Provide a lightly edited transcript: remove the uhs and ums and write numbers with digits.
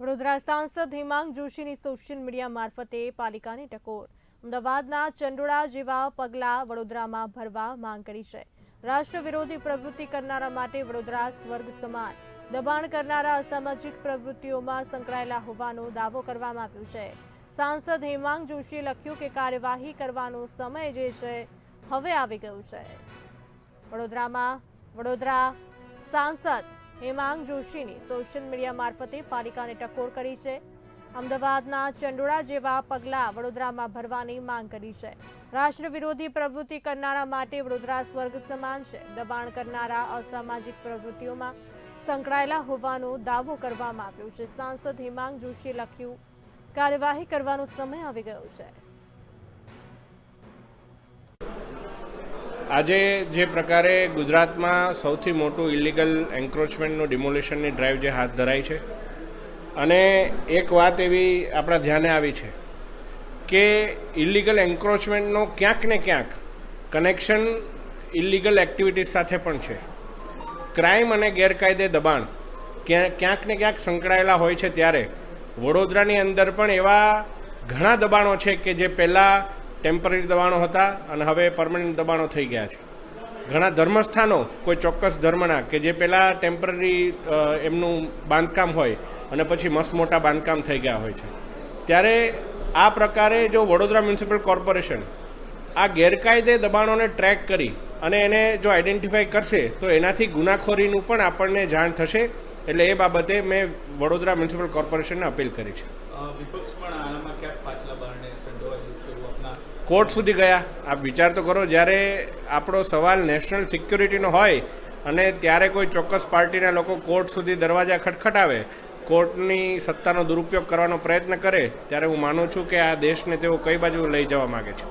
વડોદરા સાંસદ Hemang જોશીની social media મારફતે પાલિકાની ટકોર। અમદાવાદના ચંડોળા જેવા પગલાં વડોદરામાં ભરવા માંગ કરી છે। રાષ્ટ્ર વિરોધી પ્રવૃત્તિ કરનારા માટે વડોદરા સ્વર્ગ સમાન, દબાણ કરનારા અસામાજિક પ્રવૃત્તિઓમાં સંકળાયેલા હોવાનો દાવો કરવામાં આવ્યો છે। સાંસદ હેમાંગ જોશીએ લખ્યું કે કાર્યવાહી કરવાનો સમય જે છે હવે આવી ગયો છે। વડોદરા સાંસદ હેમાંગ જોશીની સોશિયલ મીડિયા મારફતે પાલિકાને ટકોર કરી છે। અમદાવાદના ચંડોળા જેવા પગલાં વડોદરામાં ભરવાની માંગ કરી છે। રાષ્ટ્ર વિરોધી પ્રવૃત્તિ કરનારા માટે વડોદરા સ્વર્ગ સમાન છે, દબાણ કરનારા અસામાજિક પ્રવૃત્તિઓમાં સંકળાયેલા હોવાનો દાવો કરવામાં આવ્યો છે। સાંસદ હેમાંગ જોશીએ લખ્યું, કાર્યવાહી કરવાનો સમય આવી ગયો છે। આજે જે પ્રકારે ગુજરાતમાં સૌથી મોટું ઇલીગલ એન્ક્રોચમેન્ટનું ડિમોલિશનની ડ્રાઈવ જે હાથ ધરાઈ છે, અને એક વાત એવી આપણા ધ્યાને આવી છે કે ઇલીગલ એન્ક્રોચમેન્ટનો ક્યાંક ને ક્યાંક કનેક્શન ઇલીગલ એક્ટિવિટીઝ સાથે પણ છે। ક્રાઇમ અને ગેરકાયદે દબાણ ક્યાંક ને ક્યાંક સંકળાયેલા હોય છે, ત્યારે વડોદરાની અંદર પણ એવા ઘણા દબાણો છે કે જે પહેલાં ટેમ્પરરી દબાણો હતા અને હવે પરમનન્ટ દબાણો થઈ ગયા છે। ઘણા ધર્મસ્થાનો કોઈ ચોક્કસ ધર્મના કે જે પહેલાં ટેમ્પરરી એમનું બાંધકામ હોય અને પછી મસ્ત મોટા બાંધકામ થઈ ગયા હોય છે, ત્યારે આ પ્રકારે જો વડોદરા મ્યુનિસિપલ કોર્પોરેશન આ ગેરકાયદે દબાણોને ટ્રેક કરી અને એને જો આઈડેન્ટિફાઈ કરશે તો એનાથી ગુનાખોરીનું પણ આપણને જાણ થશે। એટલે એ બાબતે મેં વડોદરા મ્યુનિસિપલ કોર્પોરેશનને અપીલ કરી છે। વિપક્ષ પણ આનામાં ક્યાંક પાછલા બારણે સંડોવાયેલું છે એવું આપના કોર્ટ સુધી ગયા। આપ વિચાર તો કરો, જ્યારે આપણો સવાલ નેશનલ સિક્યુરિટીનો હોય અને ત્યારે કોઈ ચોક્કસ પાર્ટીના લોકો કોર્ટ સુધી દરવાજા ખટખટાવે, કોર્ટની સત્તાનો દુરુપયોગ કરવાનો પ્રયત્ન કરે, ત્યારે હું માનું છું કે આ દેશને તેઓ કઈ બાજુ લઈ જવા માગે છે।